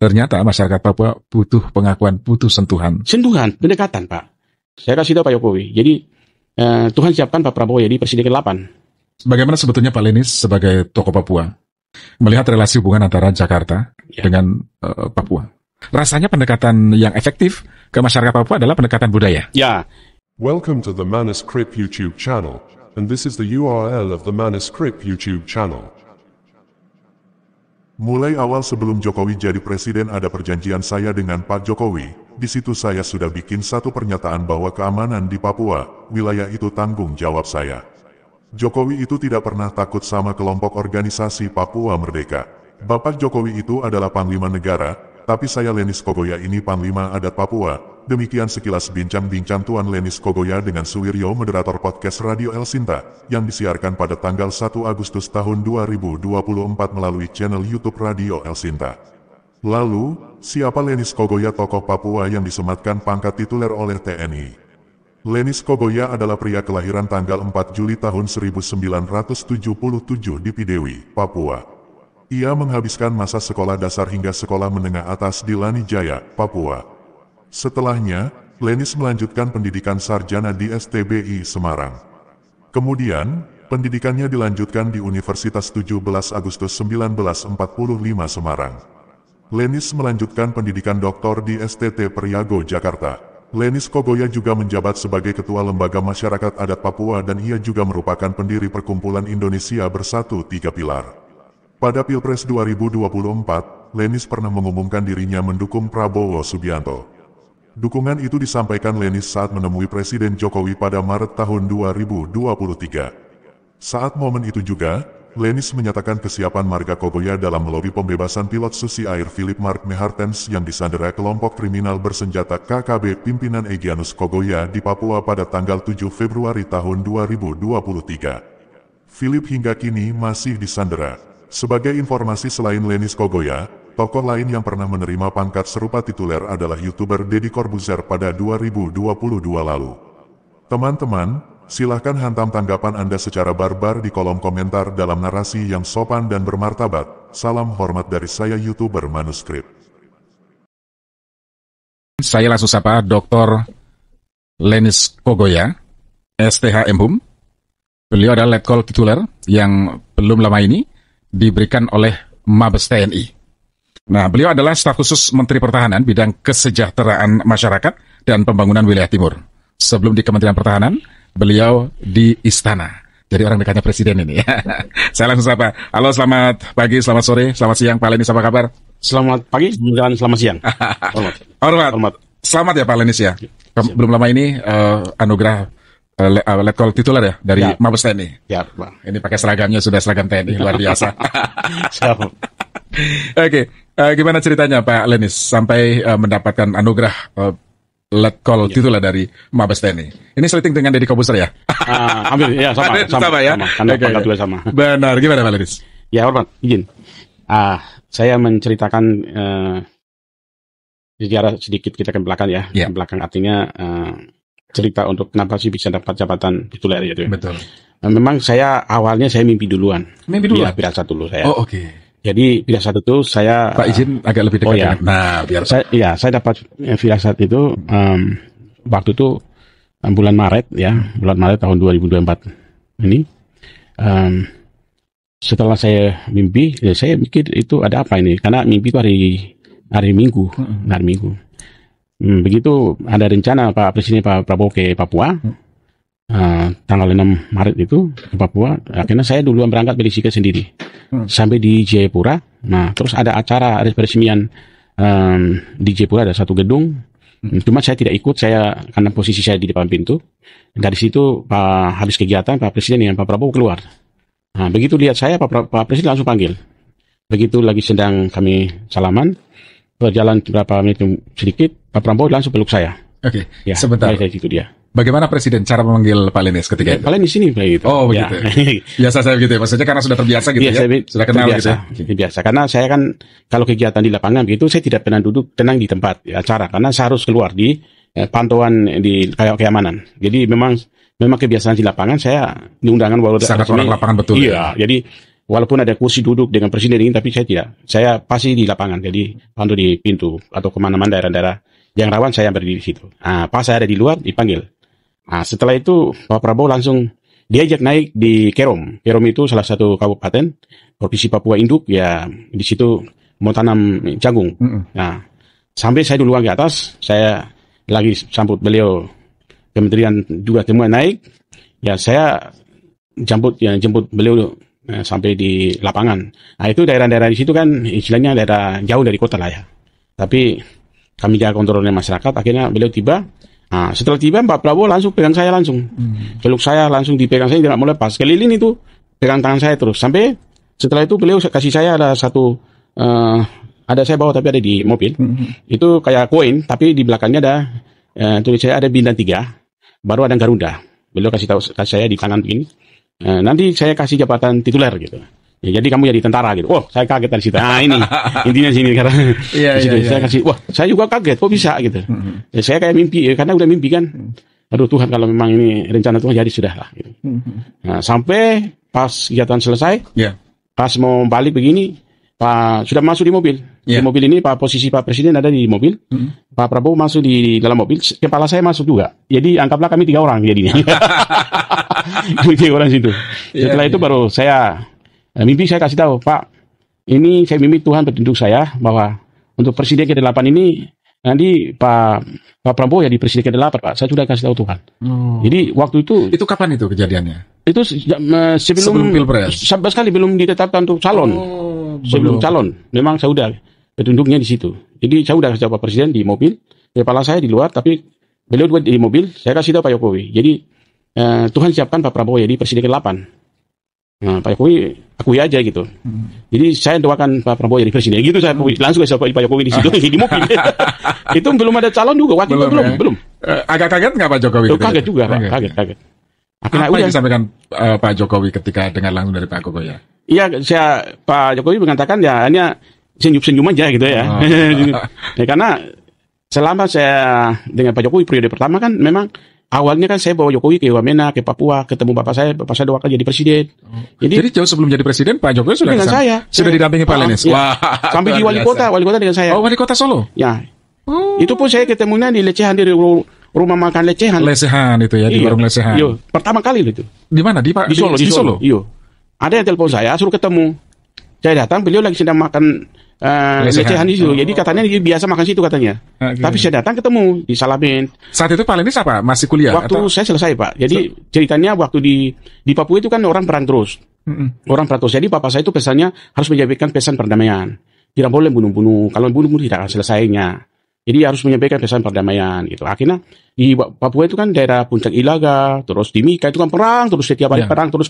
ternyata masyarakat Papua butuh pengakuan, butuh sentuhan. Sentuhan, pendekatan, Pak. Saya kasih tahu Pak Jokowi. Jadi Tuhan siapkan Pak Prabowo jadi presiden ke-8. Bagaimana sebetulnya Pak Lenis sebagai tokoh Papua melihat relasi hubungan antara Jakarta dengan Papua? Rasanya pendekatan yang efektif ke masyarakat Papua adalah pendekatan budaya. Ya. Welcome to the Manuscript YouTube channel, and this is the URL of the Manuscript YouTube channel. Mulai awal sebelum Jokowi jadi presiden ada perjanjian saya dengan Pak Jokowi. Di situ saya sudah bikin satu pernyataan bahwa keamanan di Papua, wilayah itu tanggung jawab saya. Jokowi itu tidak pernah takut sama kelompok organisasi Papua Merdeka. Bapak Jokowi itu adalah Panglima Negara, tapi saya Lenis Kogoya ini Panglima Adat Papua. Demikian sekilas bincang-bincang Tuan Lenis Kogoya dengan Suwiryo, moderator podcast Radio El Sinta, yang disiarkan pada tanggal 1 Agustus tahun 2024 melalui channel YouTube Radio El Sinta. Lalu, siapa Lenis Kogoya, tokoh Papua yang disematkan pangkat tituler oleh TNI? Lenis Kogoya adalah pria kelahiran tanggal 4 Juli tahun 1977 di Pidewi, Papua. Ia menghabiskan masa sekolah dasar hingga sekolah menengah atas di Lanijaya, Papua. Setelahnya, Lenis melanjutkan pendidikan sarjana di STBI Semarang. Kemudian, pendidikannya dilanjutkan di Universitas 17 Agustus 1945 Semarang. Lenis melanjutkan pendidikan doktor di STT Priago, Jakarta. Lenis Kogoya juga menjabat sebagai Ketua Lembaga Masyarakat Adat Papua dan ia juga merupakan pendiri Perkumpulan Indonesia Bersatu 3 Pilar. Pada Pilpres 2024, Lenis pernah mengumumkan dirinya mendukung Prabowo Subianto. Dukungan itu disampaikan Lenis saat menemui Presiden Jokowi pada Maret tahun 2023. Saat momen itu juga, Lenis menyatakan kesiapan marga Kogoya dalam melobi pembebasan pilot Susi Air Philip Mark Mehartens yang disandera kelompok kriminal bersenjata KKB pimpinan Egyanus Kogoya di Papua pada tanggal 7 Februari tahun 2023. Philip hingga kini masih disandera. Sebagai informasi, selain Lenis Kogoya, tokoh lain yang pernah menerima pangkat serupa tituler adalah YouTuber Deddy Corbuzier pada 2022 lalu. Teman-teman, silahkan hantam tanggapan Anda secara barbar di kolom komentar dalam narasi yang sopan dan bermartabat. Salam hormat dari saya YouTuber Manuscript. Saya langsung sapa Dr. Lenis Kogoya, STH MHUM. Beliau adalah letkol tituler yang belum lama ini diberikan oleh Mabes TNI. Nah, beliau adalah staf khusus Menteri Pertahanan bidang kesejahteraan masyarakat dan pembangunan wilayah timur. Sebelum di Kementerian Pertahanan, beliau di Istana. Jadi orang dekatnya presiden ini. Saya langsung sapa. Halo, selamat pagi, selamat sore, selamat siang. Pak Lenis, apa kabar? Selamat pagi dan selamat siang. Hormat. Selamat ya Pak Lenis ya. Belum lama ini anugerah letkol tituler ya dari Mabes TNI. Ya, Pak. Ini pakai seragamnya sudah seragam TNI, luar biasa. Oke. Gimana ceritanya Pak Lenis sampai mendapatkan anugerah letkol tituler dari Mabes TNI? Ini seliting dengan Deddy Corbuzier ya? Hampir, ya sama ya. Karena pangkat juga sama. Benar, gimana Pak Lenis? Ya, hormat, izin. Saya menceritakan sejarah sedikit kita ke belakang ya. Ke belakang artinya cerita untuk kenapa sih bisa dapat jabatan tituler gitu ya. Betul. Memang awalnya saya mimpi duluan. Mimpi dulu? Iya, firasat dulu saya. Oh, oke. Jadi firasat itu saya... Pak izin agak lebih dekat. Ya. Nah, biar... Saya dapat firasat itu waktu itu bulan Maret tahun 2024 ini. Setelah saya mimpi, saya mikir itu ada apa ini? Karena mimpi itu hari Minggu. Hari Minggu. Begitu ada rencana Pak Presiden Pak Prabowo ke Papua, tanggal 6 Maret itu ke Papua, akhirnya saya duluan berangkat berisika sendiri. Sampai di Jayapura, nah terus ada acara peresmian di Jayapura, ada satu gedung, cuma saya tidak ikut, karena posisi saya di depan pintu. Dari situ habis kegiatan Pak Presiden dengan Pak Prabowo keluar. Nah begitu lihat saya Pak Presiden langsung panggil. Begitu lagi sedang kami salaman, berjalan beberapa menit sedikit, Pak Prabowo langsung peluk saya. Oke, ya, sebentar. Saya situ dia. Bagaimana Presiden cara memanggil Pak Lenis ketika itu? Pak Lenis ini begitu. Oh begitu. Ya. Biasa saya begitu ya, maksudnya karena sudah terbiasa gitu ya. Sudah kenal terbiasa, gitu ya. Biasa. Karena saya kan kalau kegiatan di lapangan begitu, saya tidak pernah duduk tenang di tempat acara, karena saya harus keluar di pantauan di keamanan. Jadi memang kebiasaan di lapangan saya di undangan sangat orang lapangan betul. Iya, jadi walaupun ada kursi duduk dengan presiden ini, tapi saya tidak. Saya pasti di lapangan, jadi untuk di pintu atau kemana-mana daerah-daerah yang rawan saya berdiri di situ. Pas saya ada di luar dipanggil. Setelah itu Pak Prabowo langsung diajak naik di Kerom. Kerom itu salah satu kabupaten provinsi Papua induk, ya di situ mau tanam jagung. Nah, sampai saya duluan ke atas, saya lagi sambut beliau, kementerian juga semua naik. Ya saya jemput beliau sampai di lapangan. Nah itu daerah-daerah di situ kan istilahnya daerah jauh dari kota lah ya. Tapi kami jaga kontrolnya masyarakat, akhirnya beliau tiba. Setelah tiba Pak Prabowo langsung pegang saya langsung. Peluk saya langsung, dipegang saya tidak mau lepas. Keliling itu pegang tangan saya terus. Sampai setelah itu beliau kasih saya ada satu, ada saya bawa tapi ada di mobil. Itu kayak koin tapi di belakangnya ada tulis saya ada bintang 3, baru ada Garuda. Beliau kasih saya di tangan begini. Nanti saya kasih jabatan tituler gitu. Ya, jadi kamu jadi tentara gitu. Oh, saya kaget dari situ. Ini intinya sini karena saya kasih. Wah, saya juga kaget. Kok bisa gitu? Ya, saya kayak mimpi karena udah mimpi kan. Aduh Tuhan, kalau memang ini rencana Tuhan jadi sudah lah. Gitu. Nah, sampai pas kegiatan selesai, pas mau balik begini, Pak sudah masuk di mobil. Di mobil ini posisi Pak Presiden ada di mobil. Pak Prabowo masuk di dalam mobil. Kepala saya masuk juga. Jadi anggaplah kami 3 orang jadinya. 3 orang situ. Setelah itu baru saya mimpi, saya kasih tahu, Pak, ini saya mimpi Tuhan bertunjuk saya bahwa untuk presiden ke-8 ini nanti Pak Prabowo ya di presiden ke-8, Pak. Saya sudah kasih tahu Tuhan. Jadi waktu itu kapan itu kejadiannya? Itu sebelum Pilpres. Sama sekali belum ditetapkan untuk calon. Sebelum calon, memang saya sudah petunjuknya di situ. Jadi saya sudah kasih tahu Pak Presiden di mobil, kepala saya di luar, tapi beliau juga di mobil. Saya kasih tahu Pak Jokowi. Jadi Tuhan siapkan Pak Prabowo jadi presiden ke-8. Nah, Pak Jokowi akui aja gitu. Jadi saya doakan Pak Prabowo jadi presiden. Gitu saya langsung saya Pak Jokowi di situ di mobil. Itu belum ada calon juga waktu itu belum. Agak kaget nggak Pak Jokowi? Kaget juga, Pak. Kaget. Akhirnya apa yang disampaikan Pak Jokowi ketika dengar langsung dari Pak Jokowi ya? Iya, Pak Jokowi mengatakan ya hanya senyum-senyum aja gitu ya. Ya karena selama saya dengan Pak Jokowi periode pertama kan memang awalnya kan saya bawa Jokowi ke Wamena, ke Papua, ketemu bapak saya doakan jadi presiden. Jadi jauh sebelum jadi presiden, Pak Jokowi sudah dengan saya. Sudah didampingi Pak Lenis. Ya. Sampai di wali kota dengan saya. Oh, wali kota Solo? Ya. Itu pun saya ketemunya di Lesehan, di rumah makan Lesehan. Lesehan itu ya, di warung Lesehan. Iya, pertama kali itu. Di mana? Di Solo. Iya. Ada yang telepon saya, suruh ketemu. Saya datang, beliau lagi sedang makan Lesehan di situ. Jadi katanya dia biasa makan situ katanya. Tapi saya datang ketemu di Salamin. Saat itu Pak Lenis apa? Masih kuliah? Waktu saya selesai, Pak. Jadi ceritanya waktu di Papua itu kan orang perang terus. Orang perang terus. Jadi bapak saya itu pesannya harus menyampaikan pesan perdamaian. Tidak boleh bunuh-bunuh. Kalau bunuh tidak akan selesainya. Jadi harus menyampaikan pesan perdamaian gitu. Akhirnya di Papua itu kan daerah Puncak Ilaga, terus di Mika itu kan perang terus setiap hari perang terus.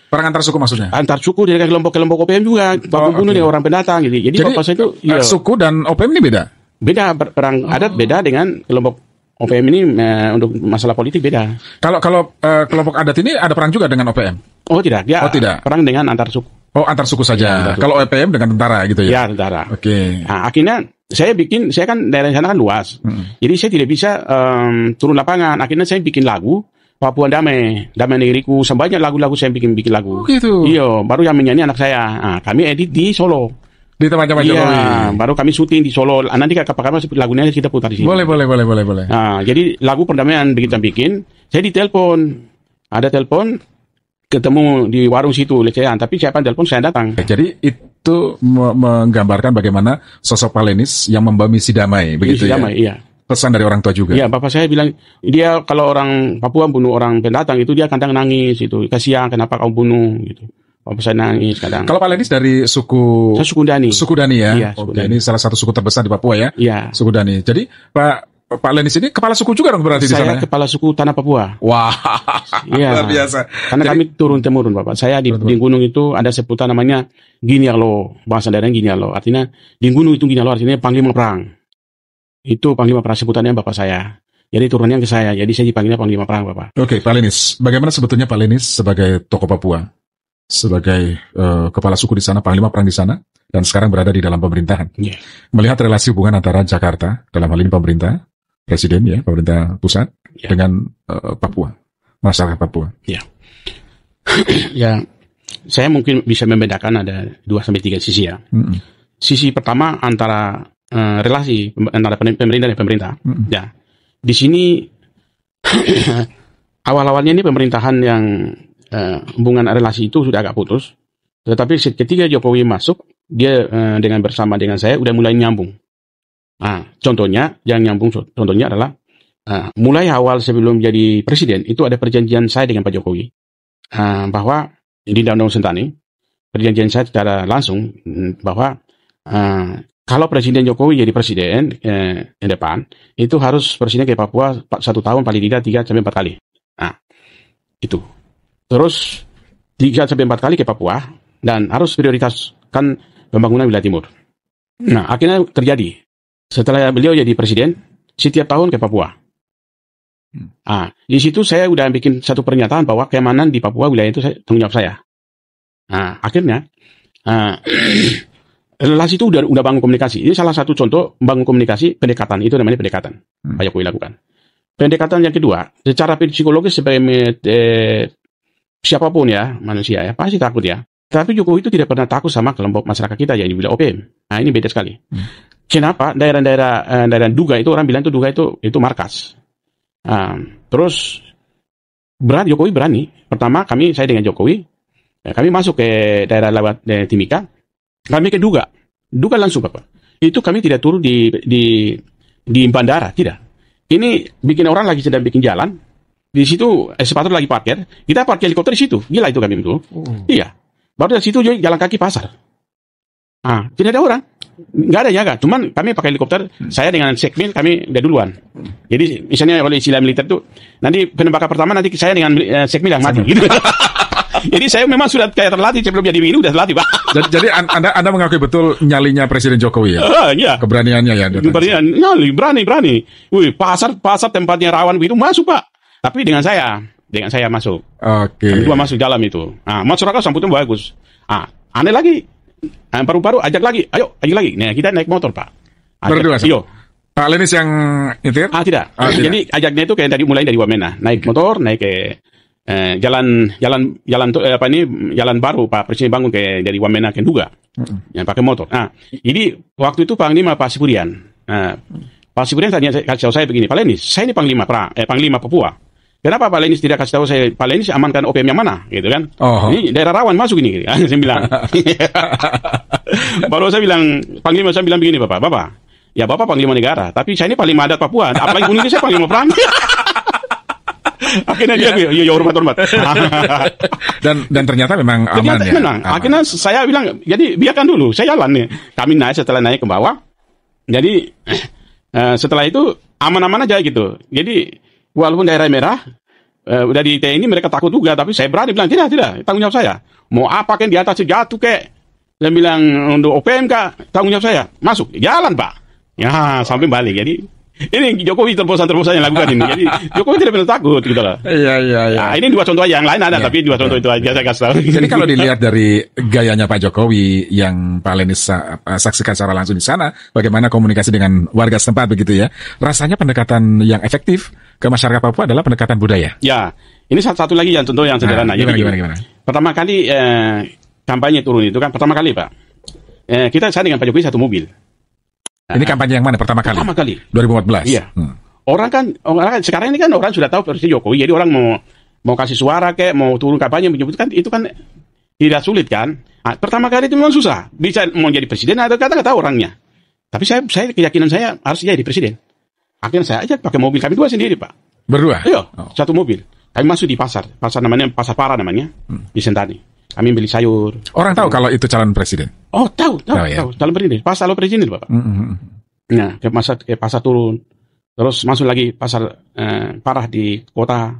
Perang antar suku maksudnya? Antar suku dengan kelompok OPM juga, bunuh dengan orang pendatang gitu. Jadi bapak saya itu suku dan OPM ini beda? Beda, perang adat beda dengan kelompok OPM ini untuk masalah politik beda. Kalau kelompok adat ini ada perang juga dengan OPM? Oh tidak, dia tidak. Perang dengan antar suku. Oh, antar suku saja. Kalau OPM dengan tentara gitu ya? Ya, tentara. Oke. Nah, akhirnya saya kan daerah sana kan luas. Jadi saya tidak bisa turun lapangan. Akhirnya saya bikin lagu Papua Damai Negeriku. Sebanyak lagu-lagu saya bikin lagu. Oh, gitu. Iya, baru yang menyanyi anak saya. Nah, kami edit di Solo. Di tempatnya Pak Jokowi. Baru kami syuting di Solo. Nanti kapan lagunya kita putar di sini. Boleh. Nah, jadi lagu perdamaian kita bikin. Saya ditelepon. Ada telepon. Ketemu di warung situ Lesehan, tapi siapa yang telepon saya datang. Jadi itu menggambarkan bagaimana sosok Pak Lenis yang membawa misi damai, begitu ya? Damai, iya. Pesan dari orang tua juga. Iya, bapak saya bilang dia kalau orang Papua bunuh orang pendatang itu dia kadang nangis itu, kasihan kenapa kau bunuh gitu. Bapak saya nangis kadang. Kalau Pak Lenis dari suku? Saya suku Dani. Suku Dani ya. Iya, suku Dani. Ini salah satu suku terbesar di Papua ya. Iya. Suku Dani. Jadi Pak Lenis ini kepala suku juga dong berarti di sana? Saya kepala suku Tanah Papua. Wah, iya. Luar biasa. Karena kami turun-temurun, Bapak. Saya di gunung itu ada sebutan namanya Ginialo. Bahasa daerahnya Ginialo. Artinya, di gunung itu Ginialo artinya panglima perang. Itu panglima perang sebutannya Bapak saya. Jadi turunnya ke saya. Jadi saya dipanggilnya panglima perang, Bapak. Oke, Pak Lenis. Bagaimana sebetulnya Pak Lenis sebagai tokoh Papua? Sebagai kepala suku di sana, panglima perang di sana, dan sekarang berada di dalam pemerintahan. Yeah. Melihat relasi hubungan antara Jakarta, dalam hal ini pemerintah, Presiden ya, pemerintah pusat, dengan Papua, masyarakat Papua. Ya. Ya, saya mungkin bisa membedakan ada 2-3 sisi ya. Sisi pertama antara relasi antara pemerintah dan pemerintah. Ya, di sini awal-awalnya ini pemerintahan yang hubungan relasi itu sudah agak putus. Tetapi ketika Jokowi masuk, dia dengan bersama dengan saya udah mulai nyambung. Contohnya yang nyambung contohnya adalah mulai awal sebelum jadi presiden itu ada perjanjian saya dengan Pak Jokowi bahwa di Danau Sentani perjanjian saya secara langsung bahwa kalau Presiden Jokowi jadi presiden di depan itu harus presiden ke Papua 1 tahun paling tidak 3-4 kali. Itu. Terus 3-4 kali ke Papua dan harus prioritaskan pembangunan wilayah timur. Nah, akhirnya terjadi. Setelah beliau jadi presiden, setiap tahun ke Papua. Di situ saya udah bikin satu pernyataan bahwa keamanan di Papua wilayah itu tanggung jawab saya. Akhirnya relasi itu udah bangun komunikasi. Ini salah satu contoh bangun komunikasi pendekatan. Itu namanya pendekatan. Pak Jokowi lakukan. Pendekatan yang kedua, secara psikologis sebagai siapapun ya manusia ya pasti takut ya. Tapi Jokowi itu tidak pernah takut sama kelompok masyarakat kita yang dibilang OPM. Ini beda sekali. Kenapa? Daerah Duga itu orang bilang itu Duga itu markas. Terus Jokowi berani. Pertama saya dengan Jokowi, kami masuk ke daerah lewat Timika, kami ke Duga langsung Bapak. Itu kami tidak turun di bandara, tidak. Ini bikin orang lagi sedang bikin jalan, di situ sepatu lagi parkir, kita parkir helikopter di situ, gila itu kami betul. Iya, baru dari situ jalan kaki pasar. Tidak ada orang. Nggak ada jaga, cuman kami pakai helikopter, saya dengan sekmil kami udah duluan. Jadi misalnya oleh istilah militer tuh, nanti penembakan pertama nanti saya dengan sekmil yang mati. Gitu. Jadi saya memang sudah kayak terlatih sebelum jadi ini udah terlatih, Pak. Jadi Anda mengakui betul nyalinya Presiden Jokowi ya? Iya. Keberaniannya ya? Nyali, berani. Wih, pasar tempatnya rawan begitu masuk, Pak. Tapi dengan saya masuk. Kami dua masuk dalam itu. Masyarakat sambutnya bagus. Aneh lagi. Paru-paru ajak lagi. Nah, kita naik motor, Pak. Berdua. Iyo. Pak Lenis yang nyetir? Tidak. Jadi ajaknya itu kayak mulai dari Wamena. Naik motor, naik ke jalan baru Pak Presiden bangun dari Wamena ke Duga. Yang pakai motor. Jadi waktu itu Panglima Pak Sipurian. Pak Sipurian tanya kasih tahu saya begini, Pak Lenis, saya ini Panglima Papua. Kenapa Pak Lenis tidak kasih tahu saya, Pak Lenis amankan OPM yang mana, gitu kan? Ini daerah rawan masuk ini, saya bilang. Baru saya bilang, Panglima saya bilang begini, Bapak, ya Bapak Panglima negara, tapi saya ini Panglima adat Papua, apalagi ini saya Panglima perang. Akhirnya dia, ya hormat. dan ternyata memang aman ya. Memang. Akhirnya saya bilang, jadi biarkan dulu, saya jalan nih. Kami setelah naik ke bawah, jadi setelah itu aman-aman aja gitu. Jadi walaupun daerah merah, udah di TNI mereka takut juga, tapi saya berani bilang, tidak, tanggung jawab saya. Mau apa kan di atas jatuh kek. Dan bilang, untuk OPM kak, tanggung jawab saya. Masuk, jalan Pak. Ya, sampai balik. Jadi, ini Jokowi terobosan-terobosan yang lakukan ini. Jadi, Jokowi tidak pernah takut, gitu lah. Iya. Ini 2 contoh aja, yang lain ada, tapi 2 contoh itu aja saya kasih tahu. Jadi kalau dilihat dari gayanya Pak Jokowi yang Pak Lenis saksikan secara langsung di sana, bagaimana komunikasi dengan warga setempat begitu ya, rasanya pendekatan yang efektif ke masyarakat Papua adalah pendekatan budaya. Ya, ini satu lagi yang contoh yang sederhana. Gimana? Pertama kali kampanye turun itu kan pertama kali Pak. Saya dengan Pak Jokowi satu mobil. Ini kampanye yang mana pertama kali? Pertama kali. 2014. Iya. Orang kan sekarang ini kan orang sudah tahu Presiden Jokowi, jadi orang mau kasih suara mau turun kampanye menyebutkan itu kan tidak sulit kan. Pertama kali itu memang susah. Bisa mau jadi presiden atau nggak tahu orangnya. Tapi saya keyakinan saya harus jadi presiden. Akhirnya saya ajak pakai mobil kami 2 sendiri Pak. Berdua? Iya, satu mobil. Kami masuk di pasar namanya Pasar Para namanya, di Sentani. Kami beli sayur. Orang tahu kalau itu calon presiden? Oh, tahu. Calon presiden. Pas calon presiden Bapak. Nah, ke pasar turun. Terus masuk lagi pasar Parah di kota.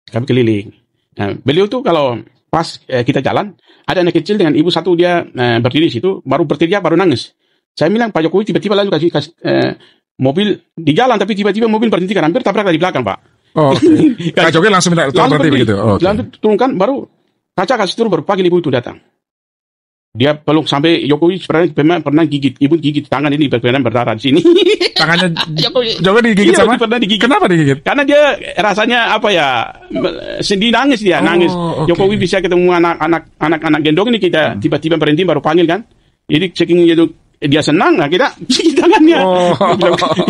Kami keliling. Nah, beliau tuh kalau pas kita jalan, ada anak kecil dengan ibu satu dia berdiri di situ, baru berteriak, baru nangis. Saya bilang Pak Jokowi tiba-tiba lalu kasih mobil di jalan, tapi tiba-tiba mobil berhenti kan, hampir tabrak dari belakang Pak. Pak Jokowi langsung minta turun berhenti begitu. Langsung turunkan, baru kaca kasih turun, baru panggil ibu itu datang. Dia peluk sampai Jokowi pernah gigit, ibu gigit tangan ini berdarah di sini. Tangannya Jokowi digigit sama? pernah digigit. Kenapa digigit? Karena dia rasanya apa ya, sedih, nangis dia, nangis. Okay. Jokowi bisa ketemu anak-anak gendong ini, kita tiba-tiba berhenti baru panggil kan. Jadi saking dia senang, nah kita gigit tangannya.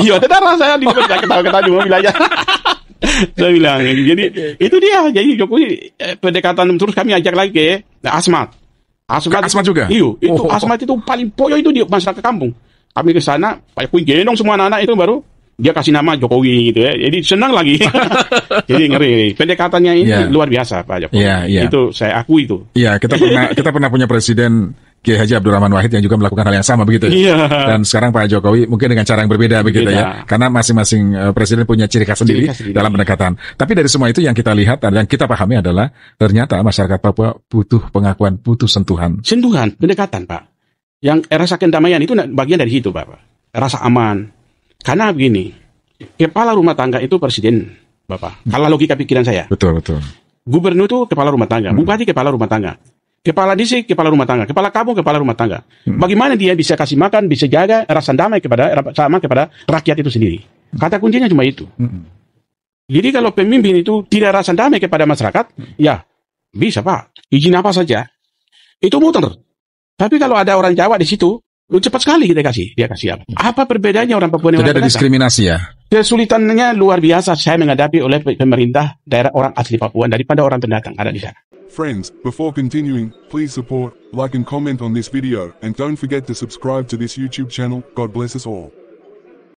Iya, tetap saya ketawa-ketawa di mobil aja. Saya bilang, jadi itu dia. Jadi Jokowi pendekatan terus kami ajak lagi ke Asmat. Asmat juga? Iya, itu Asmat itu paling poyo itu di masyarakat kampung. Kami ke sana, Pak Jokowi gendong semua anak-anak itu baru dia kasih nama Jokowi gitu ya. Jadi senang lagi. Jadi ngeri. Pendekatannya ini luar biasa Pak Jokowi. Itu saya akui itu. Iya, kita pernah punya presiden Kiai Haji Abdurrahman Wahid yang juga melakukan hal yang sama begitu. Dan sekarang Pak Jokowi mungkin dengan cara yang berbeda begitu ya. Karena masing-masing presiden punya ciri khas sendiri dalam pendekatan. Tapi dari semua itu yang kita lihat dan yang kita pahami adalah ternyata masyarakat Papua butuh pengakuan, butuh sentuhan. Sentuhan, pendekatan Pak. Yang rasa kedamaian itu bagian dari situ Pak. Rasa aman. Karena begini, kepala rumah tangga itu presiden Bapak. Kalau logika pikiran saya. Betul. Gubernur itu kepala rumah tangga, bupati kepala rumah tangga. Kepala distrik, kepala rumah tangga. Kepala kampung, kepala rumah tangga. Bagaimana dia bisa kasih makan, bisa jaga rasa damai kepada rakyat itu sendiri. Kata kuncinya cuma itu. Jadi kalau pemimpin itu tidak rasa damai kepada masyarakat, ya bisa Pak. Izin apa saja. Itu muter. Tapi kalau ada orang Jawa di situ, cepat sekali dia kasih apa. Apa perbedaannya orang Papua dengan Tidak ada diskriminasi ya? Kesulitannya luar biasa saya menghadapi oleh pemerintah daerah orang asli Papua daripada orang pendatang ada di sana. Friends, before continuing, please support, like and comment on this video, and don't forget to subscribe to this YouTube channel. God bless us all.